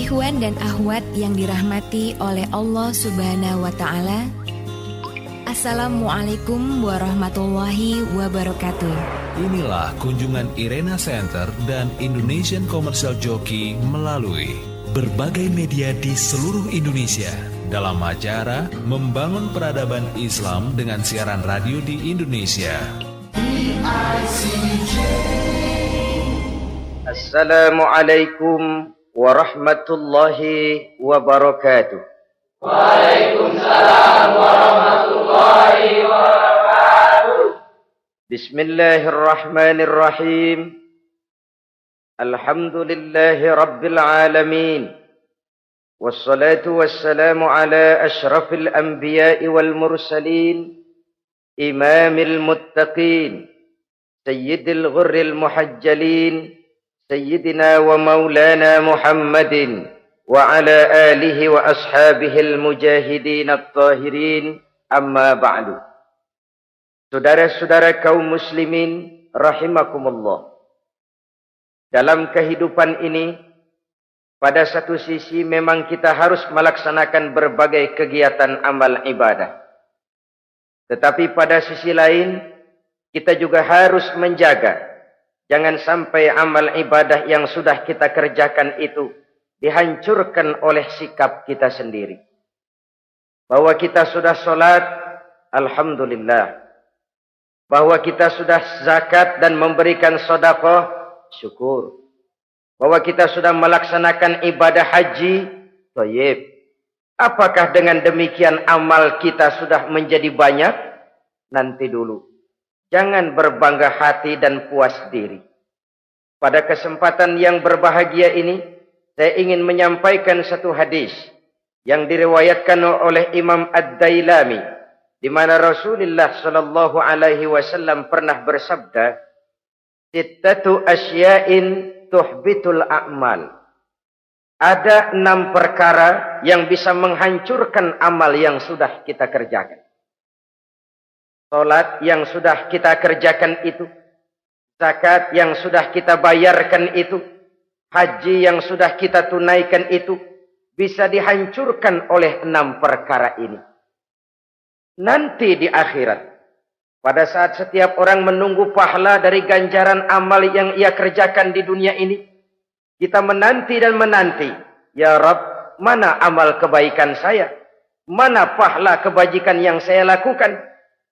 Ikhwan dan akhwat yang dirahmati oleh Allah Subhanahu wa Ta'ala, Assalamualaikum warahmatullahi wabarakatuh. Inilah kunjungan Irena Center dan Indonesian Commercial Jockey melalui berbagai media di seluruh Indonesia dalam acara Membangun Peradaban Islam dengan siaran radio di Indonesia. Assalamualaikum warahmatullahi wabarakatuh. Waalaikumsalam warahmatullahi wabarakatuh. Bismillahirrahmanirrahim. Alhamdulillahi rabbil alamin. Wassalatu wassalamu ala ashrafil anbiya'i wal mursalin, imamil muttaqin, sayyidil ghurril muhajjalin, sayyidina wa maulana Muhammadin wa ala alihi wa ashabihil mujahidin at-tahirin, amma ba'du. Saudara-saudara kaum muslimin rahimakumullah. Dalam kehidupan ini, pada satu sisi memang kita harus melaksanakan berbagai kegiatan amal ibadah. Tetapi pada sisi lain, kita juga harus menjaga jangan sampai amal ibadah yang sudah kita kerjakan itu dihancurkan oleh sikap kita sendiri. Bahwa kita sudah sholat, alhamdulillah. Bahwa kita sudah zakat dan memberikan sedekah, syukur. Bahwa kita sudah melaksanakan ibadah haji, thayyib. Apakah dengan demikian amal kita sudah menjadi banyak? Nanti dulu. Jangan berbangga hati dan puas diri. Pada kesempatan yang berbahagia ini, saya ingin menyampaikan satu hadis yang diriwayatkan oleh Imam Ad-Dailami, di mana Rasulullah sallallahu alaihi wasallam pernah bersabda, "Sittatu asya'in tuhbitul a'mal." Ada 6 perkara yang bisa menghancurkan amal yang sudah kita kerjakan. Salat yang sudah kita kerjakan itu, zakat yang sudah kita bayarkan itu, haji yang sudah kita tunaikan itu, bisa dihancurkan oleh 6 perkara ini. Nanti di akhirat, pada saat setiap orang menunggu pahala dari ganjaran amal yang ia kerjakan di dunia ini, kita menanti dan menanti, ya Rabb, mana amal kebaikan saya? Mana pahala kebajikan yang saya lakukan?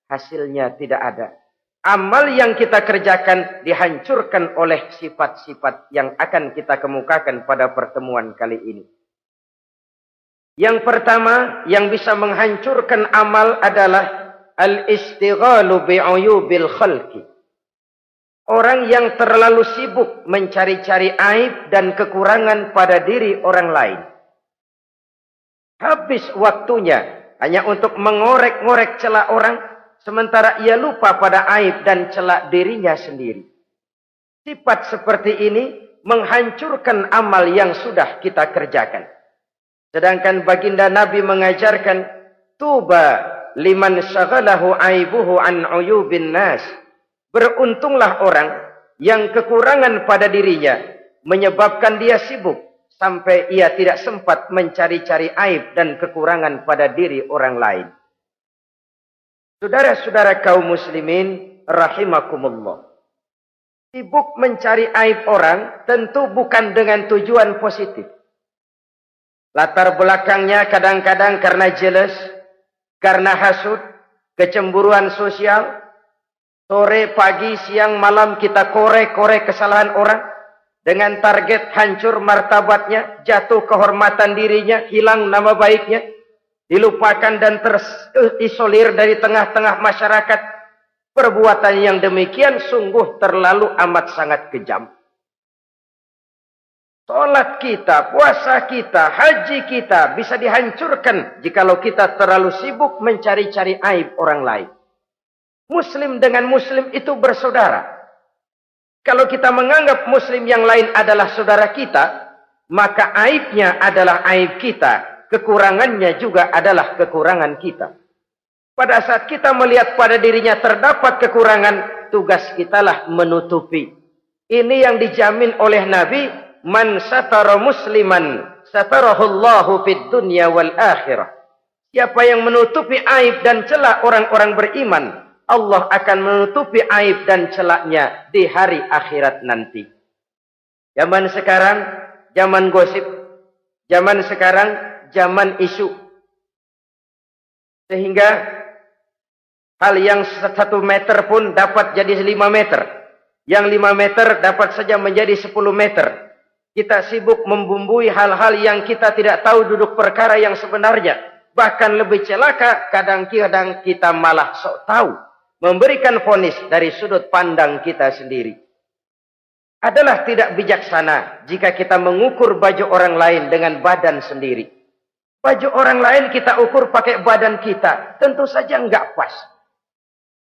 Hasilnya tidak ada. Amal yang kita kerjakan dihancurkan oleh sifat-sifat yang akan kita kemukakan pada pertemuan kali ini. Yang pertama yang bisa menghancurkan amal adalah al-istighalu bi'uyubil khalqi. Orang yang terlalu sibuk mencari-cari aib dan kekurangan pada diri orang lain. Habis waktunya hanya untuk mengorek-ngorek celah orang, sementara ia lupa pada aib dan celah dirinya sendiri. Sifat seperti ini menghancurkan amal yang sudah kita kerjakan. Sedangkan baginda Nabi mengajarkan, tuba liman syaghalahu aibuhu an uyubin nas. Beruntunglah orang yang kekurangan pada dirinya menyebabkan dia sibuk sampai ia tidak sempat mencari-cari aib dan kekurangan pada diri orang lain. Saudara-saudara kaum muslimin rahimakumullah. Sibuk mencari aib orang tentu bukan dengan tujuan positif. Latar belakangnya kadang-kadang karena jealous, karena hasud, kecemburuan sosial. Sore, pagi, siang, malam kita korek-korek kesalahan orang dengan target hancur martabatnya, jatuh kehormatan dirinya, hilang nama baiknya, dilupakan dan terisolir dari tengah-tengah masyarakat. Perbuatan yang demikian sungguh terlalu amat sangat kejam. Salat kita, puasa kita, haji kita bisa dihancurkan jikalau kita terlalu sibuk mencari-cari aib orang lain. Muslim dengan muslim itu bersaudara. Kalau kita menganggap muslim yang lain adalah saudara kita, maka aibnya adalah aib kita, kekurangannya juga adalah kekurangan kita. Pada saat kita melihat pada dirinya terdapat kekurangan, tugas kitalah menutupi. Ini yang dijamin oleh Nabi, man satara musliman satarahullahu fid dunya wal akhirah. Siapa yang menutupi aib dan celak orang-orang beriman, Allah akan menutupi aib dan celaknya di hari akhirat nanti. Zaman sekarang, zaman gosip. Zaman sekarang, zaman isu. Sehingga hal yang 1 meter pun dapat jadi 5 meter. Yang 5 meter dapat saja menjadi 10 meter. Kita sibuk membumbui hal-hal yang kita tidak tahu duduk perkara yang sebenarnya. Bahkan lebih celaka, kadang-kadang kita malah sok tahu. Memberikan vonis dari sudut pandang kita sendiri. Adalah tidak bijaksana jika kita mengukur baju orang lain dengan badan sendiri. Baju orang lain kita ukur pakai badan kita. Tentu saja enggak pas.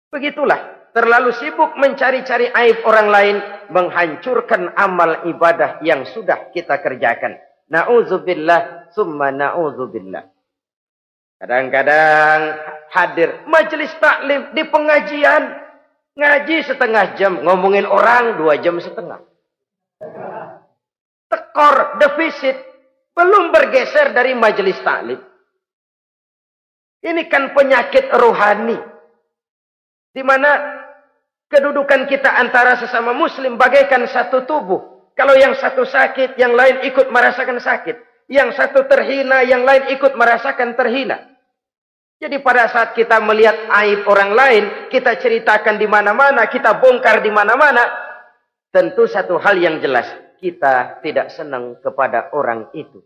Begitulah. Terlalu sibuk mencari-cari aib orang lain. Menghancurkan amal ibadah yang sudah kita kerjakan. Na'udzubillah summa na'udzubillah. Kadang-kadang hadir majelis taklim di pengajian. Ngaji setengah jam. Ngomongin orang 2 jam setengah. Tekor, defisit. Belum bergeser dari majelis taklim. Ini kan penyakit rohani. Di mana kedudukan kita antara sesama muslim bagaikan satu tubuh. Kalau yang satu sakit, yang lain ikut merasakan sakit. Yang satu terhina, yang lain ikut merasakan terhina. Jadi pada saat kita melihat aib orang lain, kita ceritakan di mana-mana, kita bongkar di mana-mana, tentu satu hal yang jelas, kita tidak senang kepada orang itu.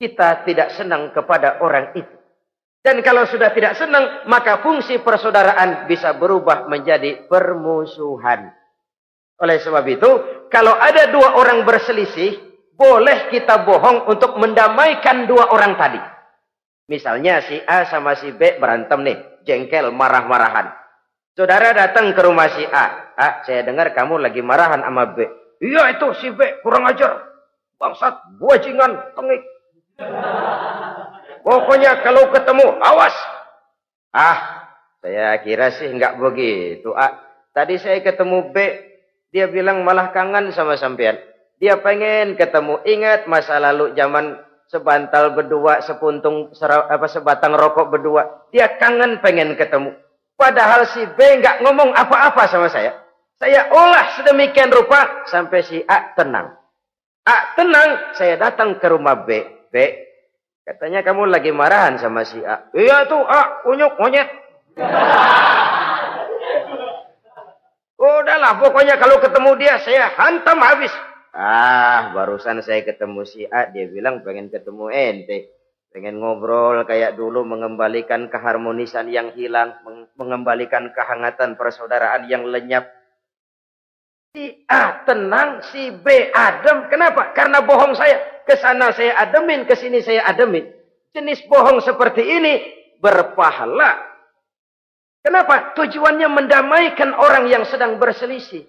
Kita tidak senang kepada orang itu. Dan kalau sudah tidak senang, maka fungsi persaudaraan bisa berubah menjadi permusuhan. Oleh sebab itu, kalau ada 2 orang berselisih, boleh kita bohong untuk mendamaikan 2 orang tadi. Misalnya si A sama si B berantem nih, jengkel, marah-marahan. Saudara datang ke rumah si A. A, saya dengar kamu lagi marahan sama B. Iya itu si B, kurang ajar. Bangsat, bajingan, tengik. Pokoknya kalau ketemu, awas. Ah, saya kira sih enggak begitu. A, tadi saya ketemu B, dia bilang malah kangen sama sampean. Dia pengen ketemu, ingat masa lalu zaman sebantal berdua, sebatang rokok berdua. Dia kangen pengen ketemu. Padahal si B enggak ngomong apa-apa sama saya. Saya olah sedemikian rupa sampai si A tenang. A tenang, saya datang ke rumah B. B, katanya kamu lagi marahan sama si A. Iya tuh A, unyuk monyet. Udahlah, pokoknya kalau ketemu dia saya hantam habis. Ah, barusan saya ketemu si A, dia bilang pengen ketemu ente. Pengen ngobrol kayak dulu, mengembalikan keharmonisan yang hilang, mengembalikan kehangatan persaudaraan yang lenyap. Si A tenang, si B adem. Kenapa? Karena bohong saya. Kesana saya ademin, kesini saya ademin. Jenis bohong seperti ini berpahala. Kenapa? Tujuannya mendamaikan orang yang sedang berselisih.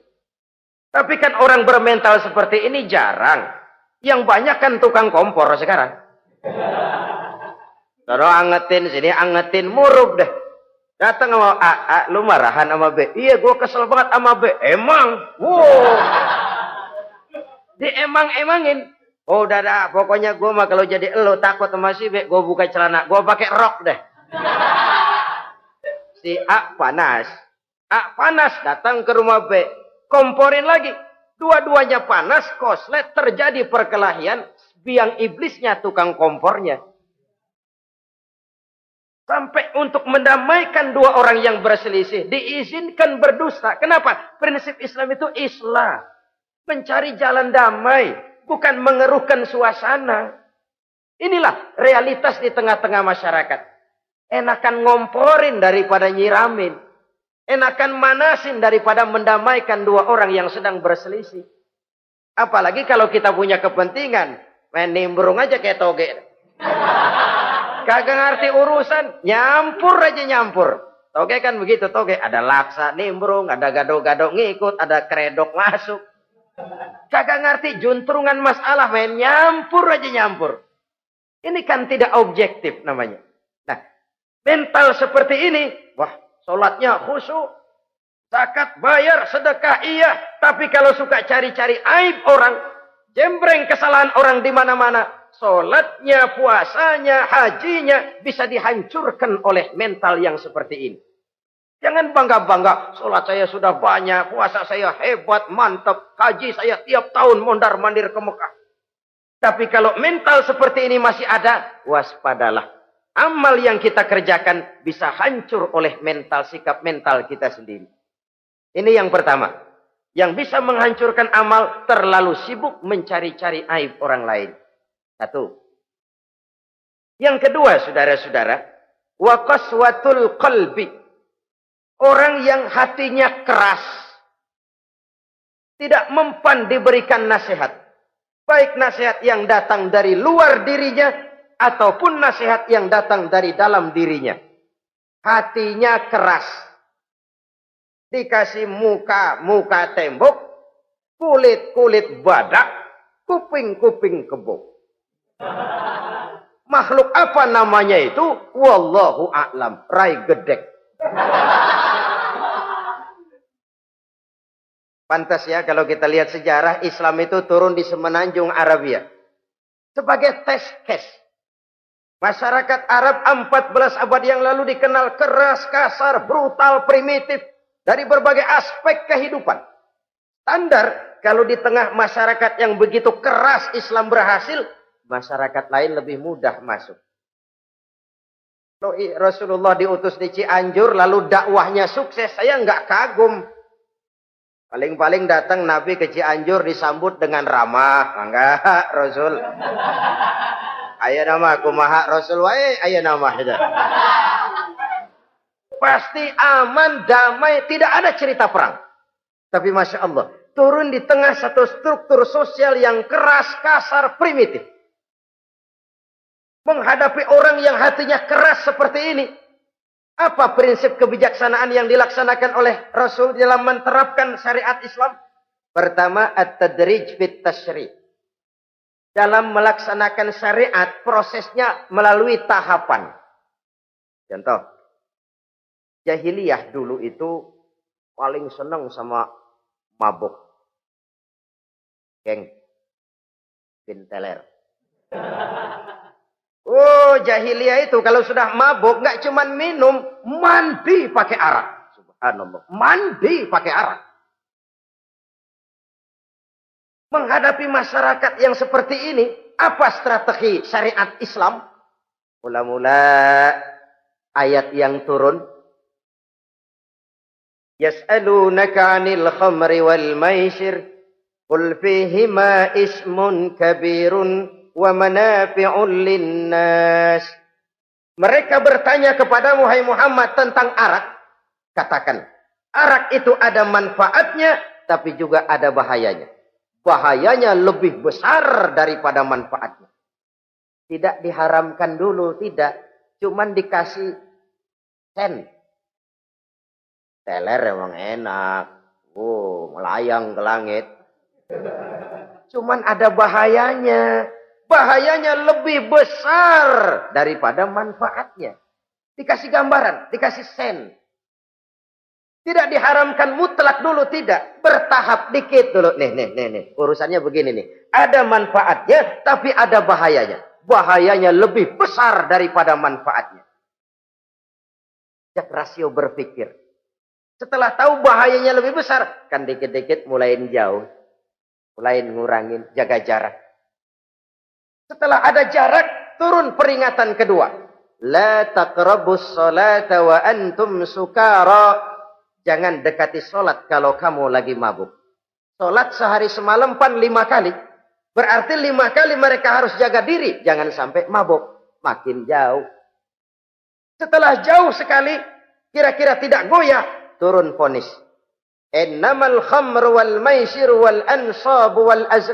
Tapi kan orang bermental seperti ini jarang. Yang banyak kan tukang kompor sekarang. Taruh angetin sini, angetin, murub deh. Datang sama A, lu marahan sama B. Iya, gue kesel banget sama B. Emang? Wow. Diemang-emangin. Oh, udah dah, pokoknya gue mah kalau jadi elu takut sama si B, gue buka celana, gue pakai rok deh. Si A panas. A panas, datang ke rumah B. Komporin lagi. Dua-duanya panas, koslet, terjadi perkelahian. Biang iblisnya tukang kompornya. Sampai untuk mendamaikan 2 orang yang berselisih. Diizinkan berdusta. Kenapa? Prinsip Islam itu islah. Mencari jalan damai. Bukan mengeruhkan suasana. Inilah realitas di tengah-tengah masyarakat. Enakan ngomporin daripada nyiramin. Enakan manasin daripada mendamaikan 2 orang yang sedang berselisih. Apalagi kalau kita punya kepentingan. Main nimbrung aja kayak toge. Kagak ngerti urusan. Nyampur aja nyampur. Toge kan begitu toge. Ada laksa nimbrung. Ada gado-gado ngikut. Ada kredok masuk. Kagak ngerti juntrungan masalah. Main nyampur aja nyampur. Ini kan tidak objektif namanya. Nah, mental seperti ini. Wah. Sholatnya khusyuk, zakat bayar, sedekah iya. Tapi kalau suka cari-cari aib orang, Jembreng kesalahan orang di mana-mana. Salatnya, puasanya, hajinya bisa dihancurkan oleh mental yang seperti ini. Jangan bangga-bangga, salat saya sudah banyak, puasa saya hebat, mantap, haji saya tiap tahun mondar-mandir ke Mekah. Tapi kalau mental seperti ini masih ada, waspadalah. Amal yang kita kerjakan bisa hancur oleh mental, sikap mental kita sendiri. Ini yang pertama. Yang bisa menghancurkan amal, terlalu sibuk mencari-cari aib orang lain. Satu. Yang kedua, saudara-saudara, wa qaswatul qalbi. Orang yang hatinya keras, tidak mempan diberikan nasihat. Baik nasihat yang datang dari luar dirinya, ataupun nasihat yang datang dari dalam dirinya. Hatinya keras. Dikasih muka tembok, kulit badak, kuping kebo. Makhluk apa namanya itu? Wallahu a'lam. Rai gedek. Pantas ya kalau kita lihat sejarah, Islam itu turun di semenanjung Arabia. Sebagai test case. Masyarakat Arab 14 abad yang lalu dikenal keras, kasar, brutal, primitif. Dari berbagai aspek kehidupan. Standar, kalau di tengah masyarakat yang begitu keras Islam berhasil, masyarakat lain lebih mudah masuk. Rasulullah diutus di Cianjur, lalu dakwahnya sukses, saya nggak kagum. Paling-paling datang Nabi ke Cianjur disambut dengan ramah. Enggak, Rasul. Ayo nama kumaha Rasul wae, ayo nama saja. Pasti aman, damai, tidak ada cerita perang. Tapi Masya Allah, turun di tengah satu struktur sosial yang keras, kasar, primitif. Menghadapi orang yang hatinya keras seperti ini. Apa prinsip kebijaksanaan yang dilaksanakan oleh Rasul dalam menerapkan syariat Islam? Pertama, at-tadrij fit tasyri'. Dalam melaksanakan syariat, prosesnya melalui tahapan. Contoh. Jahiliyah dulu itu paling senang sama mabuk. Geng. Pinteler. Oh, jahiliyah itu kalau sudah mabuk nggak cuman minum, mandi pakai arak. Subhanallah. Mandi pakai arak. Menghadapi masyarakat yang seperti ini, apa strategi syariat Islam? Mula-mula ayat yang turun. Yas'alunaka 'anil khamri wal maisir qul fihima ismun kabirun wa manafi'un linnas. Mereka bertanya kepadamu hai Muhammad tentang arak. Katakan, arak itu ada manfaatnya tapi juga ada bahayanya. Bahayanya lebih besar daripada manfaatnya. Tidak diharamkan dulu, tidak. Cuman dikasih sen. Teler emang enak. Melayang ke langit. Cuman ada bahayanya. Bahayanya lebih besar daripada manfaatnya. Dikasih gambaran, dikasih sen. Tidak diharamkan mutlak dulu, tidak. Bertahap dikit dulu. Nih. Urusannya begini nih. Ada manfaatnya, tapi ada bahayanya. Bahayanya lebih besar daripada manfaatnya. Jak rasio berpikir. Setelah tahu bahayanya lebih besar, kan dikit-dikit mulain jauh. Mulain ngurangin, jaga jarak. Setelah ada jarak, turun peringatan kedua. La taqrabus salata wa antum sukara. Jangan dekati sholat kalau kamu lagi mabuk. Sholat sehari semalam 5 kali. Berarti 5 kali mereka harus jaga diri. Jangan sampai mabuk. Makin jauh. Setelah jauh sekali, kira-kira tidak goyah, turun vonis. Innamal khamru wal maisir wal ansab wal azlam.